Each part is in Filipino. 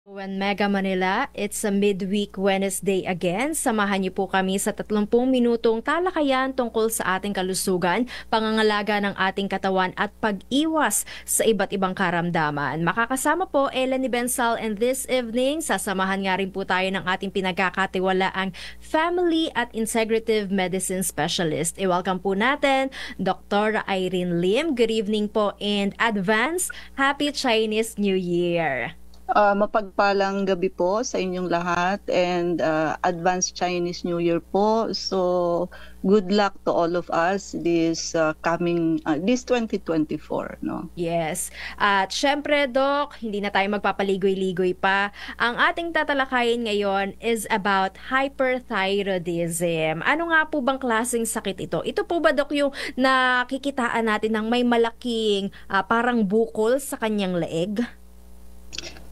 When Mega Manila, it's a midweek Wednesday again. Samahan niyo po kami sa 30 minutong talakayan tungkol sa ating kalusugan, pangangalaga ng ating katawan at pag-iwas sa iba't ibang karamdaman. Makakasama po Ellen Bensal, and this evening sasamahan nga rin po tayo ng ating pinagkakatiwalaang Family at Integrative Medicine Specialist. I-welcome po natin Dr. Irene Lim. Good evening po and advance Happy Chinese New Year! Mapagpalang gabi po sa inyong lahat and advanced Chinese New Year po. So good luck to all of us this coming this 2024, no? Yes. At syempre, Doc, hindi na tayo magpapaligoy-ligoy pa. Ang ating tatalakayin ngayon is about hyperthyroidism. Ano nga po bang klaseng sakit ito? Ito po ba, Doc, yung nakikitaan natin ng may malaking parang bukol sa kanyang leeg?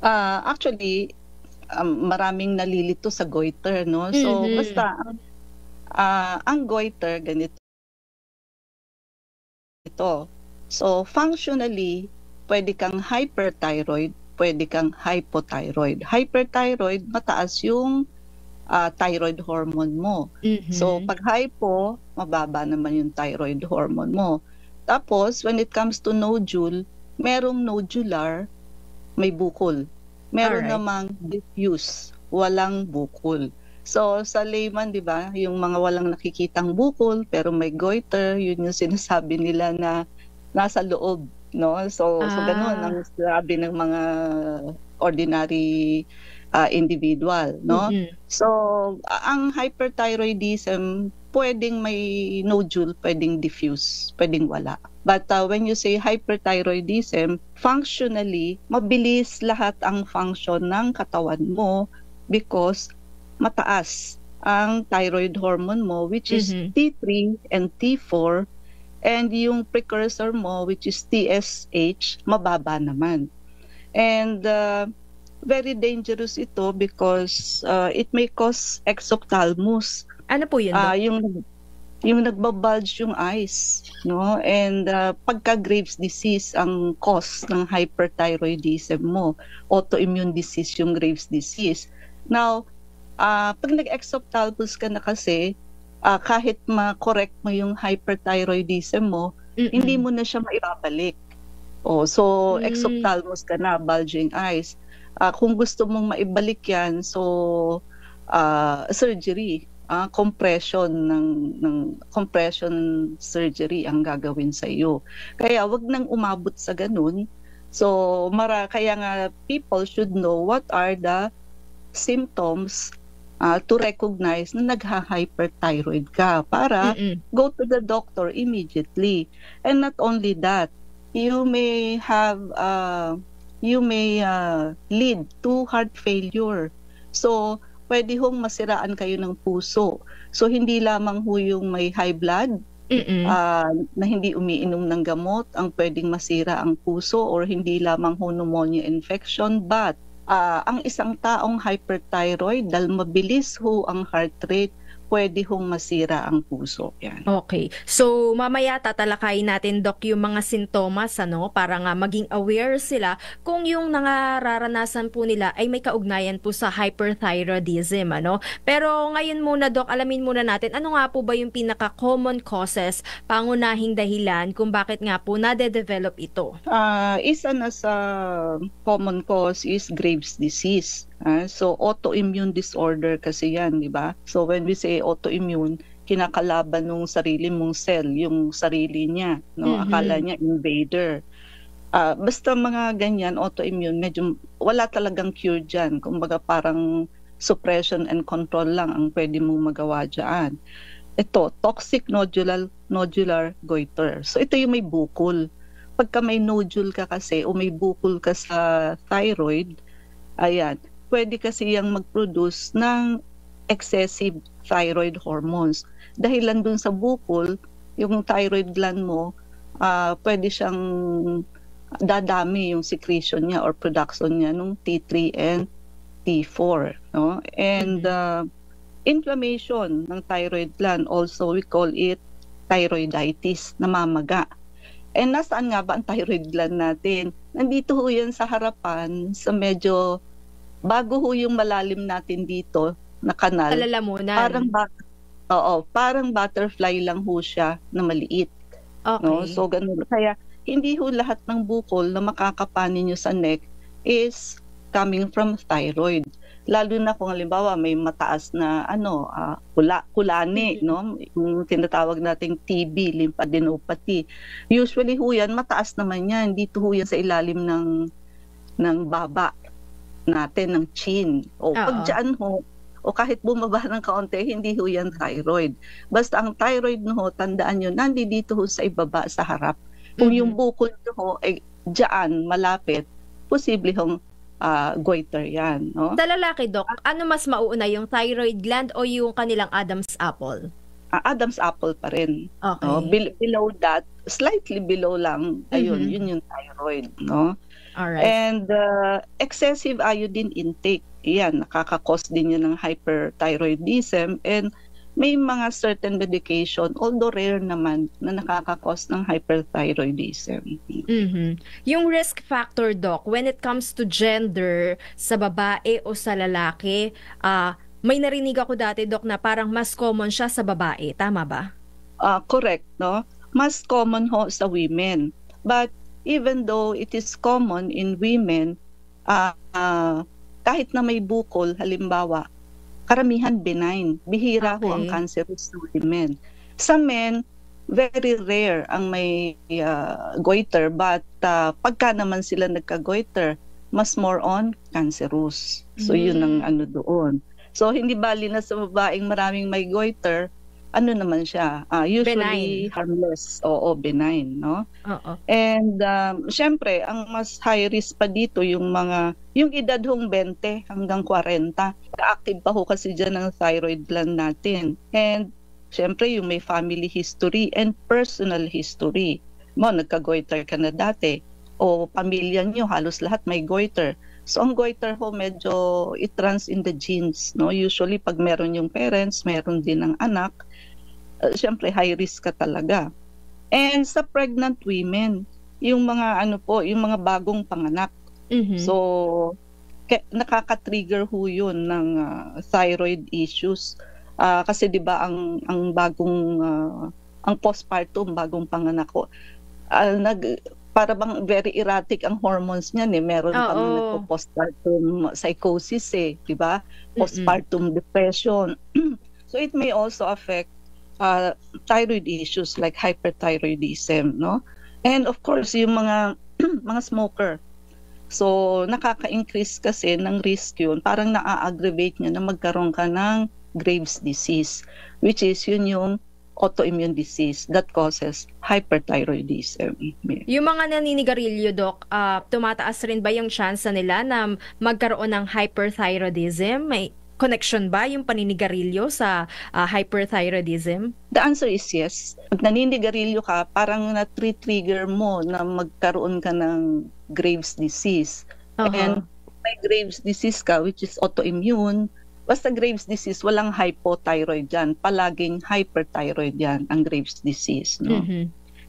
Actually, maraming nalilito sa goiter, no? So basta ang goiter ganito. So functionally, pwede kang hyperthyroid, pwede kang hypothyroid. Hyperthyroid, mataas yung thyroid hormone mo. So pag hypo, mababa naman yung thyroid hormone mo. Tapos when it comes to nodule, merong nodular, may bukol. Meron namang diffuse, walang bukol. So sa layman, 'di ba, yung mga walang nakikitang bukol pero may goiter, yun yung sinasabi nila na nasa loob, no? So ganoon ang sabi ng mga ordinary individual, no? So ang hyperthyroidism, pwedeng may nodule, pwedeng diffuse, pwedeng wala. But when you say hyperthyroidism, functionally, mabilis lahat ang function ng katawan mo because mataas ang thyroid hormone mo, which is T3 and T4, and yung precursor mo, which is TSH, mababa naman. And very dangerous ito because it may cause exophthalmos. Ano po yun, Doc? Yung nagbabulge yung eyes, no? And pagka Graves' disease ang cause ng hyperthyroidism mo, autoimmune disease yung Graves' disease. Now, pag nag-exophthalmos ka na kasi, kahit ma-correct mo yung hyperthyroidism mo, hindi mo na siya maibabalik. So exophthalmos ka na, bulging eyes. Kung gusto mong maibalik yan, so surgery, compression ng compression surgery ang gagawin sa iyo. Kaya wag nang umabot sa ganun. So kaya nga people should know what are the symptoms to recognize na nagha-hyperthyroid ka para go to the doctor immediately. And not only that, you may lead to heart failure. So pwede hong masiraan kayo ng puso. So hindi lamang ho yung may high blood na hindi umiinom ng gamot ang pwedeng masira ang puso, or hindi lamang ho pneumonia infection, but ang isang taong hyperthyroid, dahil mabilis ho ang heart rate, pwede hong masira ang puso. Yan. Okay. So, mamaya tatalakayin natin, Doc, yung mga sintomas, para nga maging aware sila kung yung nararanasan po nila ay may kaugnayan po sa hyperthyroidism, Pero ngayon muna, Doc, alamin muna natin, ano nga po ba yung pinaka-common causes, pangunahing dahilan kung bakit nga po nade-develop ito? Isa na sa common cause is Graves' disease. So autoimmune disorder kasi yan, di ba? So when we say autoimmune, kinakalaban ng sarili mong cell, yung sarili niya, no? Akala niya invader. Basta mga ganyan, autoimmune, medyo wala talagang cure dyan. Kumbaga parang suppression and control lang ang pwede mong magawa dyan. Ito, toxic nodular goiter. So ito yung may bukol. Pagka may nodule ka kasi o may bukol ka sa thyroid, ayan, pwede kasi yung mag-produce ng excessive thyroid hormones. Dahilan dun sa bukol, yung thyroid gland mo, pwede siyang dadami yung secretion niya or production niya ng T3 and T4. No? And inflammation ng thyroid gland, also we call it thyroiditis, namamaga. And nasaan nga ba ang thyroid gland natin? Nandito ho yan sa harapan, sa medyo bago ho yung malalim natin dito na kanal, Sa lalamunan. parang butterfly lang ho siya na maliit. No? Okay. So ganun. Kaya hindi ho lahat ng bukol na makakapanin nyo sa neck is coming from thyroid. Lalo na kung halimbawa may mataas na kulani, no? Yung tinatawag nating TB, lymphadenopathy. Usually ho yan, mataas naman yan. Dito ho yan sa ilalim ng baba natin, ng chin. O pag dyan ho, o kahit bumaba ng kaunti, hindi ho yan thyroid. Basta ang thyroid no ho, tandaan nyo, nandito ho sa ibaba, sa harap. Kung yung bukol nyo ho, dyan, malapit, posible hong goiter yan. No? Sa lalaki, Doc, ano mas mauna, yung thyroid gland o yung kanilang Adam's apple? Adam's apple pa rin. Okay. No? Below that, slightly below lang, ayun, yun yung thyroid. No? Alright. And excessive iodine intake, yan, nakaka-cause din yan ng hyperthyroidism, and may mga certain medication, although rare naman, na nakaka-cause ng hyperthyroidism. Yung risk factor, Doc, when it comes to gender, sa babae o sa lalaki, may narinig ako dati, Doc, na parang mas common siya sa babae. Tama ba? Correct, no? Mas common ho sa women. But even though it is common in women, kahit na may bukol, halimbawa, karamihan benign. Bihira ho ang cancerous sa women. Sa men, very rare ang may goiter, but pagka naman sila nagka-goiter, mas more on cancerous. So yun ang doon. So hindi bali na sa babaeng maraming may goiter, ano naman siya, usually benign. Harmless, oo, benign, no? Oo. And syempre, ang mas high risk pa dito yung edad hong 20 hanggang 40. Ka-active pa ho kasi dyan ang thyroid gland natin. And syempre, yung may family history and personal history. Nagka-goiter ka na dati, o pamilya nyo, halos lahat may goiter. So ang goiter ho, medyo it runs in the genes, no? Usually pag meron yung parents, meron din ang anak, syempre high risk ka talaga. And sa pregnant women, yung mga yung mga bagong panganak. So nakaka-trigger ho yun ng thyroid issues. Kasi 'di ba ang bagong ang postpartum, bagong panganak ko, para bang very erratic ang hormones niyan eh. Meron pa nga nagpo-postpartum psychosis eh, 'di ba? Postpartum depression. So it may also affect thyroid issues like hyperthyroidism, no? And of course, yung mga mga smoker. So nakaka-increase kasi ng risk yun. Parang na-aggravate niya na magkaroon ka ng Graves' disease, which is yun yung autoimmune disease that causes hyperthyroidism. Yung mga naninigarilyo, Doc, tumataas rin ba yung chance nila na magkaroon ng hyperthyroidism? May connection ba yung paninigarilyo sa hyperthyroidism? The answer is yes. Pag naninigarilyo ka, parang na-trigger mo na magkaroon ka ng Graves' disease. And may Graves' disease ka, which is autoimmune, basta Graves' disease, walang hypothyroid yan. Palaging hyperthyroid yan, ang Graves' disease. No?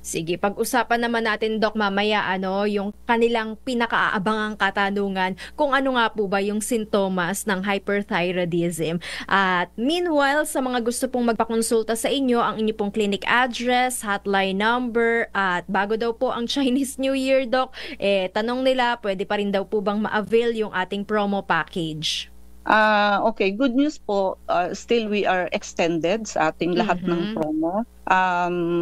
Sige, pag-usapan naman natin, Doc, mamaya yung kanilang pinakaabangang katanungan kung ano nga po ba yung sintomas ng hyperthyroidism. At meanwhile, sa mga gusto pong magpakonsulta sa inyo, ang inyo pong clinic address, hotline number, at bago daw po ang Chinese New Year, Doc, tanong nila, pwede pa rin daw po bang ma-avail yung ating promo package? Okay, good news po. Still we are extended sa ating lahat ng promo.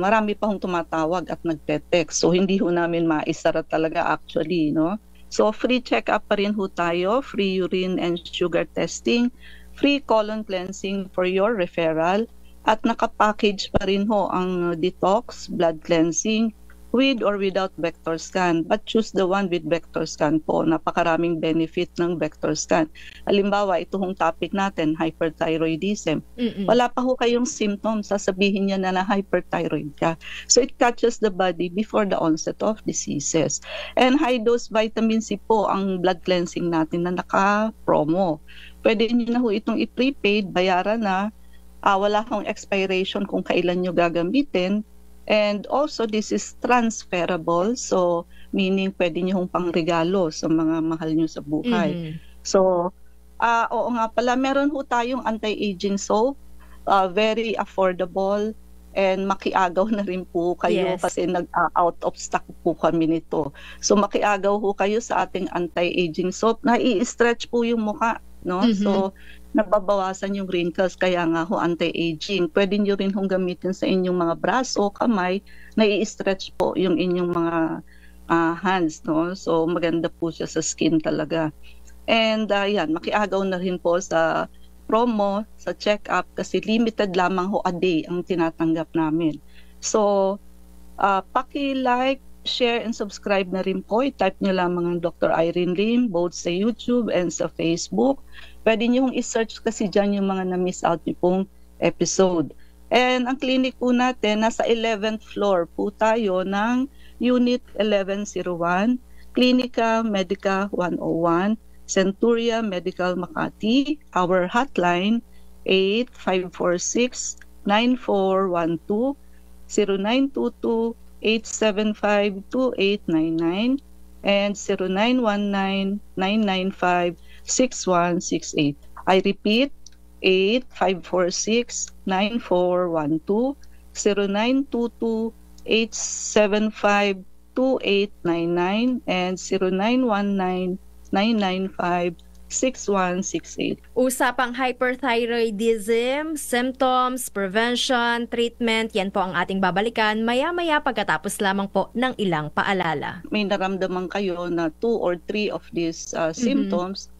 Marami pa hong tumatawag at nagte-text. So hindi ho namin maisara talaga actually, no? So free check-up pa rin ho tayo, free urine and sugar testing, free colon cleansing for your referral, at nakapackage pa rin ho ang detox, blood cleansing, with or without vector scan, but choose the one with vector scan po. Napakaraming benefit ng vector scan. Halimbawa, ito hong topic natin, hyperthyroidism. Wala pa ho kayong symptoms, sasabihin niya na hyperthyroid ka. So it catches the body before the onset of diseases. And high-dose vitamin C po ang blood cleansing natin na naka-promo. Pwede niyo na ho itong i-prepaid, bayaran na, wala hong expiration kung kailan nyo gagamitin. And also, this is transferable. So, meaning pwede nyo hong pangregalo sa mga mahal nyo sa buhay. So, Oo nga pala, meron ho tayong anti-aging soap, very affordable, and makiagaw na rin po kayo Yes. kasi out of stock po kami nito. So makiagaw ho kayo sa ating anti-aging soap. Nai-stretch po yung mukha, no? Mhm. So nababawasan yung wrinkles, kaya nga ho anti-aging. Pwede nyo rin hong gamitin sa inyong mga braso, kamay, nai-stretch po yung inyong mga hands, no? So maganda po siya sa skin talaga. And yan, makiagaw na rin po sa promo, sa check-up kasi limited lamang ho a day ang tinatanggap namin. So, paki-like, share, and subscribe na rin po. I-type nyo lamang ang Dr. Irene Lim, both sa YouTube and sa Facebook. Pwede nyo i-search kasi dyan yung mga na-miss out nyo pong episode. And ang clinic po natin, nasa 11th floor po tayo ng Unit 1101, Clinica Medica 101, Centuria Medical Makati. Our hotline 8546-9412, 0922-875-2899, and 0919-995-6168. I repeat, 8546-9412, 0922-875-2899, and 0919-995-6168. Usapang hyperthyroidism, symptoms, prevention, treatment, yan po ang ating babalikan maya-maya pagkatapos lamang po ng ilang paalala. May naramdaman kayo na 2 or 3 of these symptoms,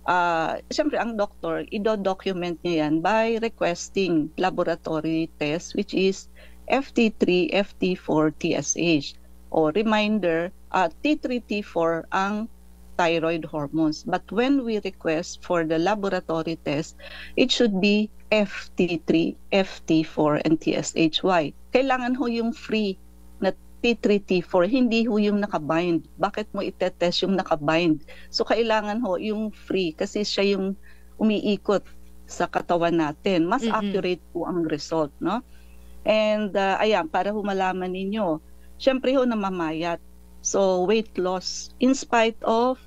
siyempre ang doktor, i-document niya yan by requesting laboratory test which is FT3, FT4, TSH. O reminder, T3, T4 ang thyroid hormones. But when we request for the laboratory test, it should be FT3, FT4, and TSHY. Kailangan ho yung free na T3, T4, hindi ho yung nakabind. Bakit mo itetest yung nakabind? So kailangan ho yung free kasi siya yung umiikot sa katawan natin. Mas accurate po ang result, no? And ayan, para ho malaman ninyo, syempre ho namamayat. So weight loss in spite of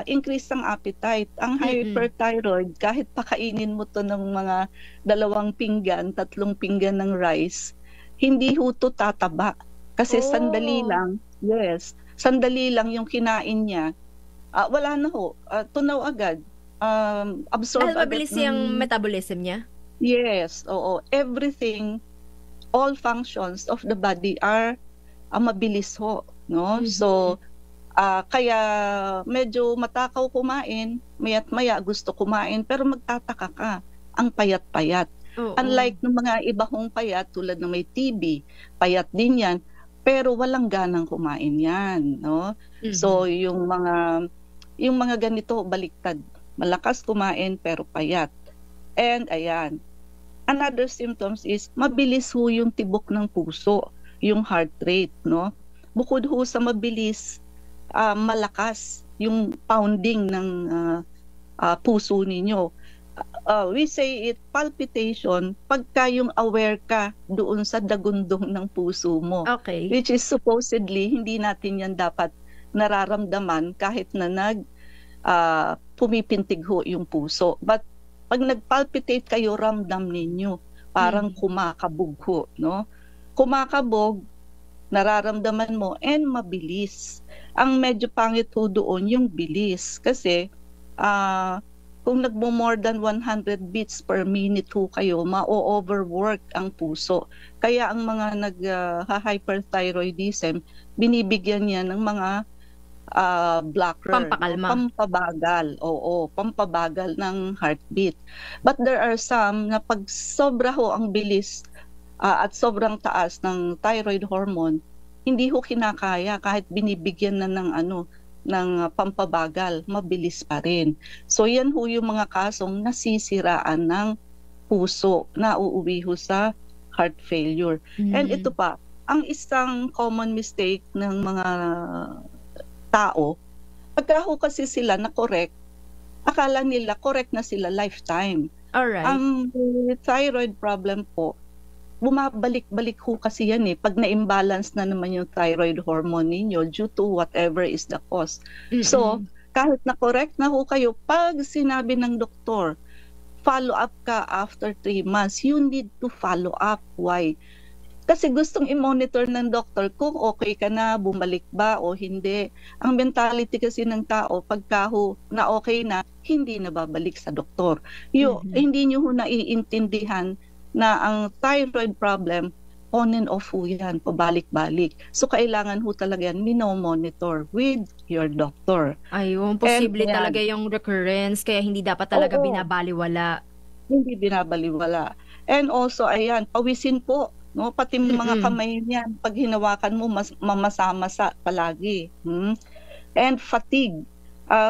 increase ng appetite. Ang hyperthyroid, kahit pakainin mo to ng mga 2 pinggan, 3 pinggan ng rice, hindi ho to tataba. Kasi sandali lang yung kinain niya, wala na ho, tunaw agad, absorb Dahil mabilis agad. yung metabolism niya? Yes, oo. Everything, all functions of the body are mabilis ho, no? So, kaya medyo matakaw kumain, maya't maya gusto kumain, pero magtataka ka, ang payat-payat. Unlike ng mga iba kong payat, tulad ng may TB, payat din yan, pero walang ganang kumain yan, no? So, yung mga ganito, baliktad. Malakas kumain, pero payat. And ayan, another symptoms is mabilis ho yung tibok ng puso, yung heart rate, no? Bukod ho sa mabilis, malakas yung pounding ng puso ninyo. We say it palpitation pagka yung aware ka doon sa dagundong ng puso mo. Okay. Which is supposedly hindi natin yan dapat nararamdaman kahit na pumipintig ho yung puso. But pag nagpalpitate kayo, ramdam ninyo parang kumakabog ho, no? Kumakabog, nararamdaman mo, and mabilis. Ang medyo pangit ho doon yung bilis kasi kung nagmo-more than 100 beats per minute ho kayo, ma-overwork ang puso. Kaya ang mga nag-hyperthyroidism, binibigyan niya ng mga blocker, Pampakalma. pampabagal, pampabagal ng heartbeat. But there are some na pag sobra ho ang bilis at sobrang taas ng thyroid hormone, hindi ho kinakaya kahit binibigyan na ng pampabagal, mabilis pa rin. So yan ho yung mga kasong nasisiraan ng puso na uuwi ho sa heart failure. And ito pa, ang isang common mistake ng mga tao, pagka ho kasi sila na correct, akala nila correct na sila lifetime. Alright. Ang thyroid problem po, bumabalik-balik ho kasi yan pag na-imbalance na naman yung thyroid hormone ninyo due to whatever is the cause. So, kahit na correct na ho kayo, pag sinabi ng doktor, follow up ka after 3 months, you need to follow up. Why? Kasi gustong i-monitor ng doktor kung okay ka na, bumalik ba o hindi. Ang mentality kasi ng tao, pagka ho na okay na, hindi na babalik sa doktor. Hindi nyo ho naiintindihan na ang thyroid problem, on and off ho yan, pabalik-balik. So kailangan ho talaga yan, minomonitor with your doctor. Ayun, posible talaga yung recurrence, kaya hindi dapat talaga binabaliwala. Hindi binabaliwala. And also, ayan, pawisin po. No, pati mga kamay niyan, pag hinawakan mo, mamasa-masa palagi. And fatigue,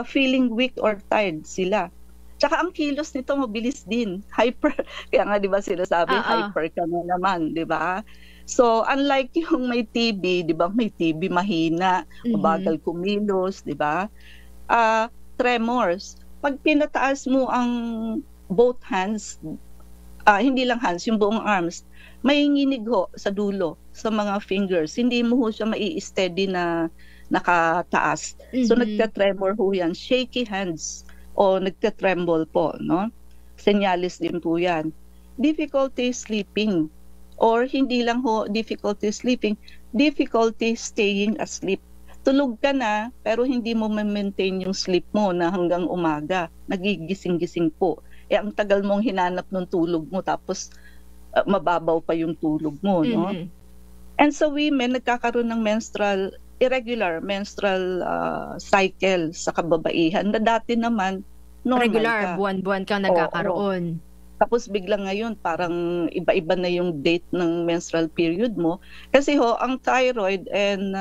feeling weak or tired sila. Tsaka ang kilos nito mabilis din, hyper. Kaya nga 'di ba sinasabi hyper ka na naman, 'di ba? So unlike yung may TB, 'di ba? May TB mahina, mabagal kumilos, 'di ba? Tremors. Pag pinataas mo ang both hands, hindi lang hands, yung buong arms, may nginig ho sa dulo, sa mga fingers. Hindi mo ho siya mai-steady na nakataas. So nagka-tremor ho yan. Shaky hands o nagka-tremble po, no? Senyales din po yan. Difficulty sleeping or hindi lang ho difficulty sleeping, difficulty staying asleep. Tulog ka na pero hindi mo ma-maintain yung sleep mo na hanggang umaga. Nagigising-gising po. Ang tagal mong hinanap ng tulog mo tapos mababaw pa yung tulog mo, no? And sa women, nagkakaroon ng irregular menstrual cycle sa kababaihan na dati naman normal regular, ka. buwan-buwan kang nagkakaroon. Tapos biglang ngayon, parang iba-iba na yung date ng menstrual period mo. Kasi ang thyroid and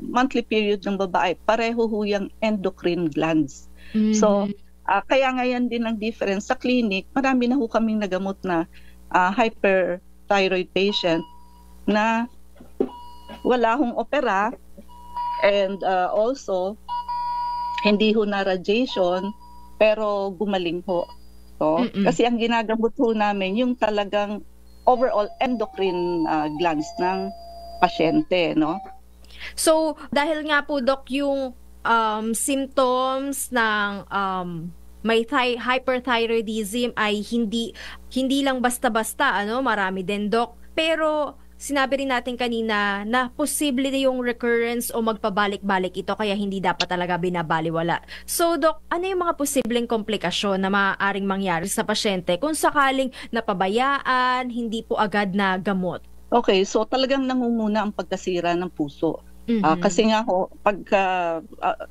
monthly period ng babae, pareho ho yung endocrine glands. So, kaya ngayon din ang difference. Sa clinic, marami na ho kaming nagamot na hyperthyroid patient na wala hong opera and also hindi ho na radiation pero gumaling ho. So, kasi ang ginagamot ho namin yung talagang overall endocrine glands ng pasyente, no? So, dahil nga po Doc yung symptoms ng may hyperthyroidism ay hindi lang basta-basta, marami din Doc. Pero sinabi rin natin kanina na posible na yung recurrence o magpabalik-balik ito kaya hindi dapat talaga binabaliwala. So Doc, ano yung mga posibleng komplikasyon na maaaring mangyari sa pasyente kung sakaling napabayaan, hindi po agad na gamot? Okay, so talagang nangunguna ang pagkasira ng puso. Kasi nga pagka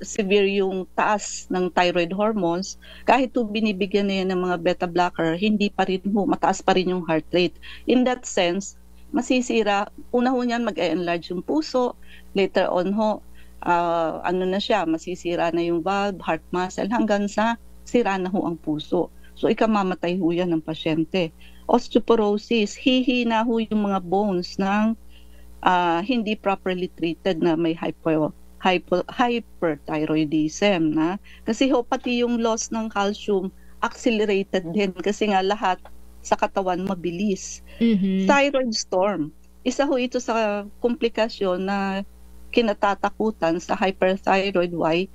severe yung taas ng thyroid hormones, kahit binibigyan na yan ng mga beta blocker, hindi pa rin mataas pa rin yung heart rate. In that sense, masisira, una niyan mag-enlarge yung puso, later on na siya, masisira na yung valve, heart muscle, hanggang sa sira na ang puso. So ikamamatay yan ng pasyente. Osteoporosis, hihina yung mga bones ng hindi properly treated na may hyperthyroidism na kasi pati yung loss ng calcium accelerated din kasi nga lahat sa katawan mabilis. Thyroid storm, isa ito sa komplikasyon na kinatatakutan sa hyperthyroid. Why?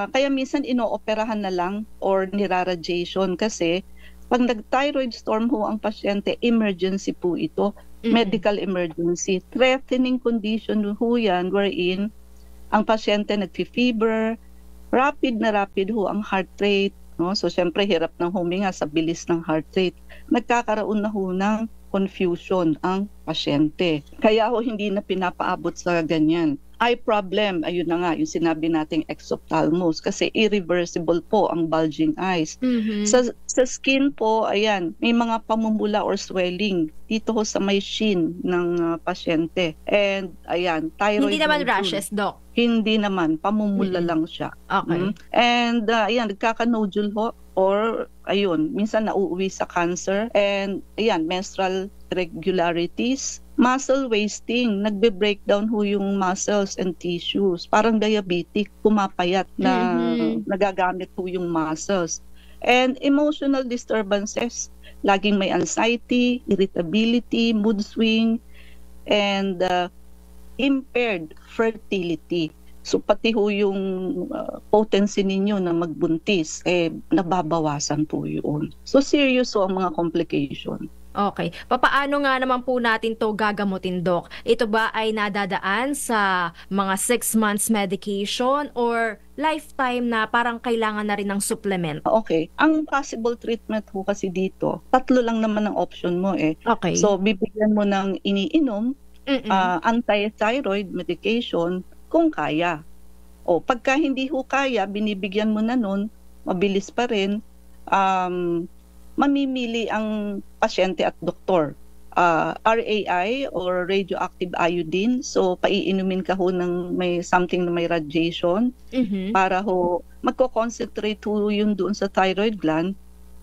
Kaya minsan inooperahan na lang or niraradiation kasi pag nag-thyroid storm ang pasyente, emergency po ito. Medical emergency, threatening condition yan wherein ang pasyente nagfi-fever, rapid ang heart rate, no? So syempre hirap nang huminga sa bilis ng heart rate. Nagkakaroon na ng confusion ang pasyente. Kaya hindi na pinapaabot sa ganyan. Eye problem, ayun na nga, yung sinabi nating exophthalmos kasi irreversible po ang bulging eyes. Sa skin po, ayan, may mga pamumula or swelling dito sa may shin ng pasyente. And ayan, thyroid. Hindi naman rashes, Doc? Hindi naman, pamumula lang siya. Okay. And ayan, nagkaka-nodule or ayun, minsan nauuwi sa cancer. And ayan, menstrual irregularities, muscle wasting, nagbe-breakdown yung muscles and tissues. Parang diabetic, pumapayat na nagagamit yung muscles. And emotional disturbances, laging may anxiety, irritability, mood swing, and impaired fertility. So pati ho yung potency ninyo na magbuntis, nababawasan po yun. So serious ho ang mga complication. Okay. Papaano nga naman po natin to gagamutin, Doc? Ito ba ay nadadaan sa mga 6 months medication or lifetime na parang kailangan na rin ng supplement? Okay. Ang possible treatment ho kasi dito, 3 lang naman ang option mo eh. Okay. So bibigyan mo ng iniinom, anti-thyroid medication kung kaya. O pagka hindi ho kaya, binibigyan mo na nun, mabilis pa rin, mamimili ang pasyente at doktor. RAI or radioactive iodine. So paiinumin ka ho ng may something na may radiation para ho magko-concentrate ho yun doon sa thyroid gland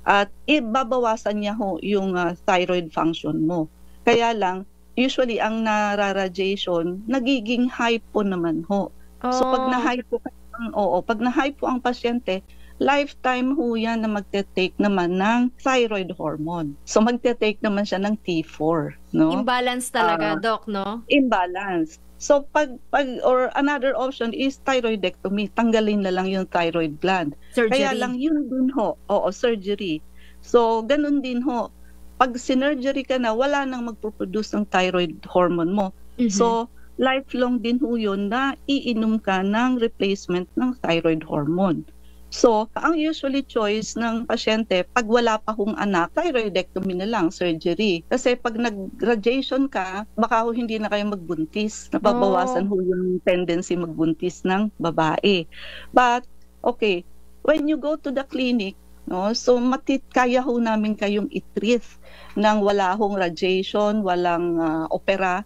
at ibabawasan niya ho yung thyroid function mo. Kaya lang usually ang nararadiation nagiging hypo naman ho. So pag na-hypo pag na-hypo ang pasyente, lifetime ho yan na magte-take naman ng thyroid hormone. So magte-take naman siya ng T4, no? Imbalance talaga, Doc, no? Imbalance. So or another option is thyroidectomy. Tanggalin na lang yung thyroid gland. Surgery. Kaya lang yun din ho. Surgery. So ganun din ho. Pag sinurgery ka na, wala nang magproduce ng thyroid hormone mo. So lifelong din ho yun na iinom ka ng replacement ng thyroid hormone. So, ang usually choice ng pasyente, pag wala pa hong anak, thyroidectomy na lang, surgery. Kasi pag nag-radiation ka, baka ho hindi na kayo magbuntis. Nababawasan ho yung tendency magbuntis ng babae. But, okay, when you go to the clinic, no, so kaya ho namin kayong i-treat ng wala hong radiation, walang opera.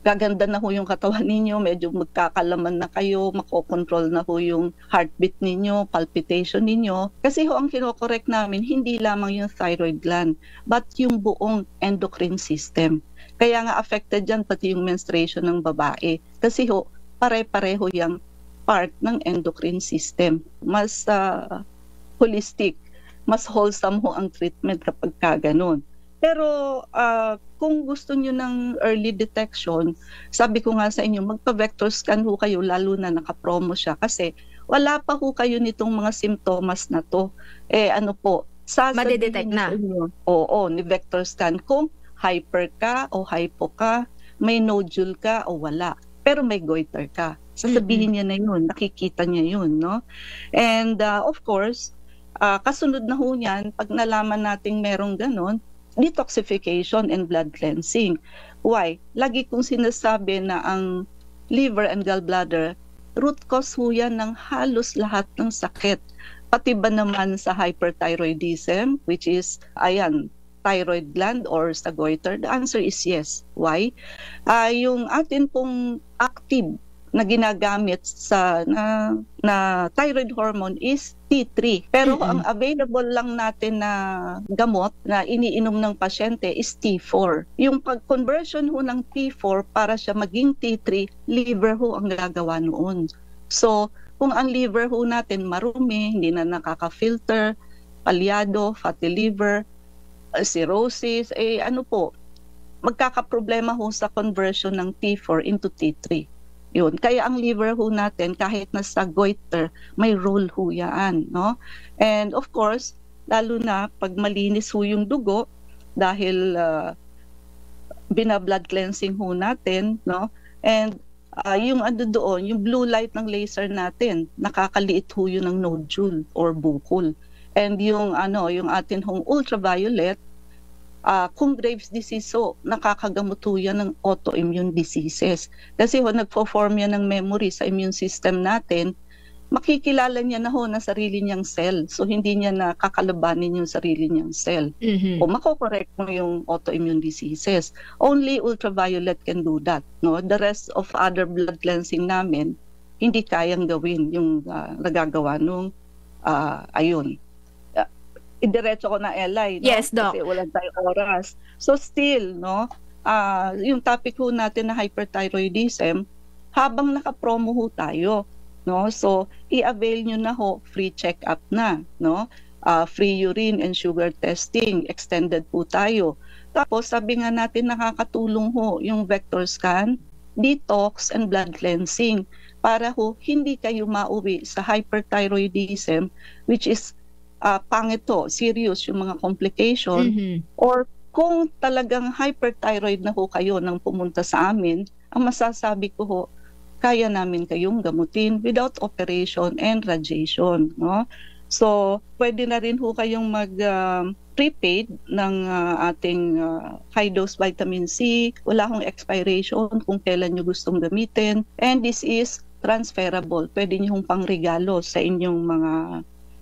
Gaganda na ho yung katawan ninyo, medyo magkakalaman na kayo, makokontrol na ho yung heartbeat ninyo, palpitation ninyo. Kasi ho ang kinokorek namin, hindi lamang yung thyroid gland, but yung buong endocrine system. Kaya nga affected dyan pati yung menstruation ng babae. Kasi ho, pare-pareho yung part ng endocrine system. Mas holistic, mas wholesome ho ang treatment kapag kaganon. Pero kung gusto nyo ng early detection, sabi ko nga sa inyo, magpa-vector scan ho kayo, lalo na nakapromo siya. Kasi wala pa ho kayo nitong mga simptomas na to. Madidetect na. Ni vector scan kung hyper ka o hypo ka, may nodule ka o wala. Pero may goiter ka. Sasabihin niya na yun, nakikita niya yun, no? And of course, kasunod na ho niyan, pag nalaman nating merong ganon, detoxification and blood cleansing. Why? Lagi kong sinasabi na ang liver and gallbladder, root cause ho yan ng halos lahat ng sakit. Pati ba naman sa hyperthyroidism, which is, thyroid gland or sa goiter? The answer is yes. Why? Yung atin pong active na ginagamit na thyroid hormone is T3. Pero ang available lang natin na gamot na iniinom ng pasyente is T4. Yung pag-conversion ho ng T4 para siya maging T3, liver ho ang gagawa noon. So, kung ang liver ho natin marumi, hindi na nakaka-filter, palyado, fatty liver, cirrhosis, magkakaproblema ho sa conversion ng T4 into T3. Yun. Kaya ang liver ho natin, kahit nasa goiter, may role ho yan, no? And of course, lalo na pag malinis ho yung dugo, dahil bina-blood cleansing ho natin, no? And yung doon, yung blue light ng laser natin, nakakaliit ho yun ng nodule or bukol. And yung atin hong ultraviolet, kung Graves' disease nakakagamot ho yan ng autoimmune diseases. Kasi nagpo-form yan ng memory sa immune system natin, makikilala niya na na sarili niyang cell. So hindi niya na kakalabanin yung sarili niyang cell. O makokorek mo yung autoimmune diseases. Only ultraviolet can do that. No? The rest of other blood cleansing namin, hindi kayang gawin yung nagagawa nung idiretso ko na Eli, no? Yes, Doc. Kasi wala tayong oras. So still, no, yung topic ho natin na hyperthyroidism, habang naka-promo ho tayo, no? So i-avail nyo na ho, free check-up na, no? Free urine and sugar testing, extended po tayo. Tapos sabi nga natin nakakatulong ho yung vector scan, detox and blood cleansing. para hindi kayo mauwi sa hyperthyroidism, which is pangit to, serious yung mga complication, or kung talagang hyperthyroid na kayo nang pumunta sa amin, ang masasabi ko kaya namin kayong gamutin without operation and radiation, no? So, pwede na rin kayong prepaid ng ating high-dose vitamin C. Wala akong expiration kung kailan nyo gustong gamitin. And this is transferable. Pwede nyo pangregalo sa inyong mga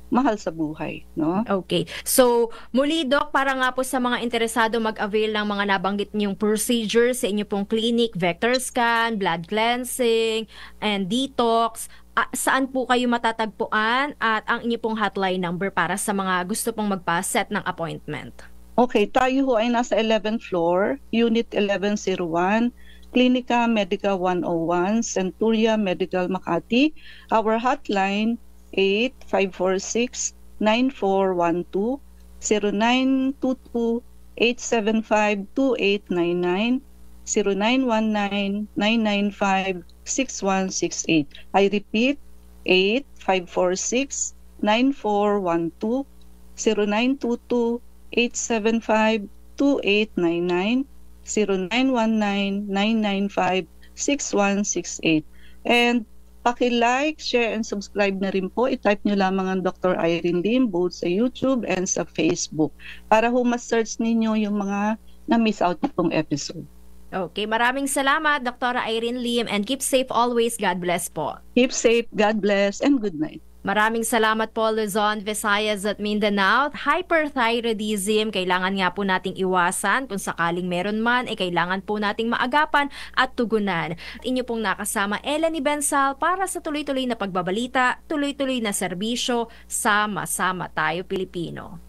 mahal sa buhay, no? Okay. So, muli Doc, para nga po sa mga interesado mag-avail ng mga nabanggit niyong procedures sa inyo pong clinic, vector scan, blood cleansing, and detox, saan po kayo matatagpuan at ang inyo pong hotline number para sa mga gusto pong magpa-set ng appointment? Okay, tayo ay nasa 11th floor, Unit 1101, Clinica Medica 101, Centuria Medical Makati. Our hotline 8546-9412, 0922-875-2899, 0919-995-6168. I repeat, 8546-9412, 0922-875-2899, 0919-995-6168. And paki-like, share, and subscribe na rin po. I-type nyo lamang ang Dr. Irene Lim both sa YouTube and sa Facebook para ma-search ninyo yung mga na-miss out nitong episode. Okay, maraming salamat Dr. Irene Lim, and keep safe always. God bless po. Keep safe, God bless, and good night. Maraming salamat po Luzon, Visayas at Mindanao. Hyperthyroidism, kailangan nga po nating iwasan. Kung sakaling meron man, kailangan po nating maagapan at tugunan. Inyo pong nakasama Eleni Bensal para sa tuloy-tuloy na pagbabalita, tuloy-tuloy na serbisyo, sama-sama tayo Pilipino.